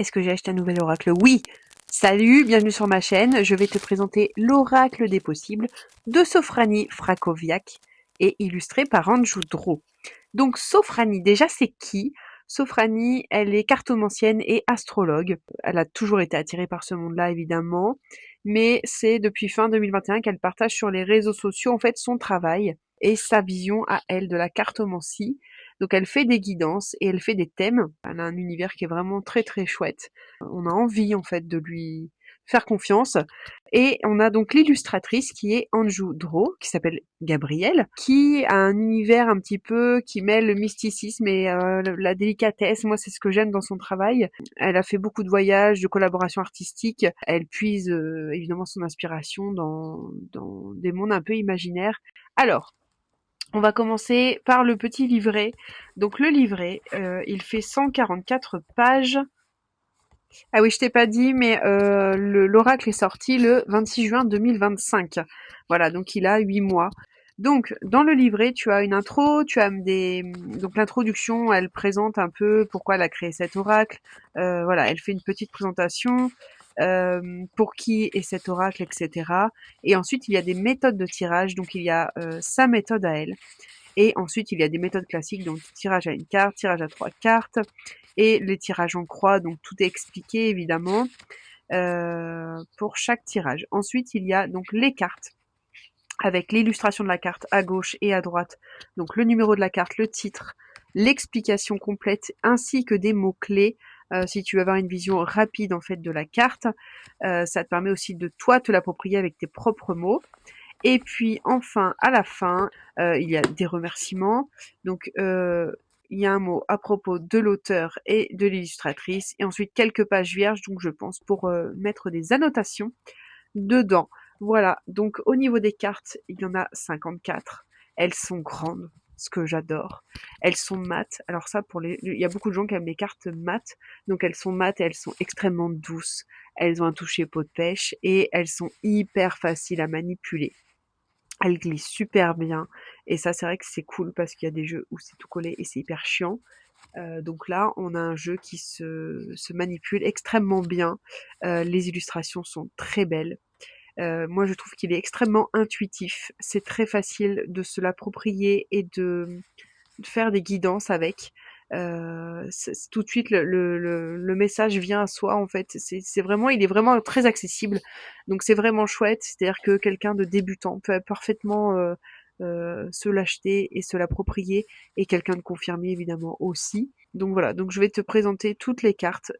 Est-ce que j'ai acheté un nouvel oracle? Oui! Salut, bienvenue sur ma chaîne. Je vais te présenter l'oracle des possibles de Sofrani Frakowiak et illustré par Andrew Draw. Donc Sofrani, déjà c'est qui? Sofrani, elle est cartomancienne et astrologue. Elle a toujours été attirée par ce monde-là évidemment, mais c'est depuis fin 2021 qu'elle partage sur les réseaux sociaux en fait son travail et sa vision à elle de la cartomancie. Donc elle fait des guidances et elle fait des thèmes. Elle a un univers qui est vraiment très très chouette. On a envie en fait de lui faire confiance. Et on a donc l'illustratrice qui est Anjou Draw, qui s'appelle Gabrielle, qui a un univers un petit peu qui mêle le mysticisme et la délicatesse. Moi, c'est ce que j'aime dans son travail. Elle a fait beaucoup de voyages, de collaborations artistiques. Elle puise évidemment son inspiration dans des mondes un peu imaginaires. Alors, on va commencer par le petit livret. Donc le livret, il fait 144 pages. Ah oui, je t'ai pas dit, mais l'oracle est sorti le 26 juin 2025. Voilà, donc il a 8 mois. Donc, dans le livret, tu as une intro, tu as donc l'introduction, elle présente un peu pourquoi elle a créé cet oracle. Voilà, elle fait une petite présentation, pour qui est cet oracle, etc. Et ensuite, il y a des méthodes de tirage, donc il y a sa méthode à elle. Et ensuite, il y a des méthodes classiques, donc tirage à une carte, tirage à 3 cartes, et les tirages en croix, donc tout est expliqué évidemment pour chaque tirage. Ensuite, il y a donc les cartes, avec l'illustration de la carte à gauche et à droite, donc le numéro de la carte, le titre, l'explication complète, ainsi que des mots-clés, si tu veux avoir une vision rapide en fait de la carte. Ça te permet aussi de toi te l'approprier avec tes propres mots. Et puis enfin, à la fin, il y a des remerciements. Donc il y a un mot à propos de l'auteur et de l'illustratrice. Et ensuite quelques pages vierges, donc je pense, pour mettre des annotations dedans. Voilà, donc au niveau des cartes, il y en a 54. Elles sont grandes, ce que j'adore. Elles sont mates. Alors ça, il y a beaucoup de gens qui aiment les cartes mates. Donc elles sont mates et elles sont extrêmement douces. Elles ont un toucher peau de pêche et elles sont hyper faciles à manipuler. Elle glisse super bien et ça c'est vrai que c'est cool parce qu'il y a des jeux où c'est tout collé et c'est hyper chiant. Donc là on a un jeu qui se manipule extrêmement bien. Les illustrations sont très belles. Moi je trouve qu'il est extrêmement intuitif. C'est très facile de se l'approprier et de faire des guidances avec. Tout de suite le message vient à soi en fait. C'est vraiment, il est vraiment très accessible. Donc c'est vraiment chouette. C'est-à-dire que quelqu'un de débutant peut parfaitement se l'acheter et se l'approprier, et quelqu'un de confirmé évidemment aussi. Donc voilà. Donc je vais te présenter toutes les cartes.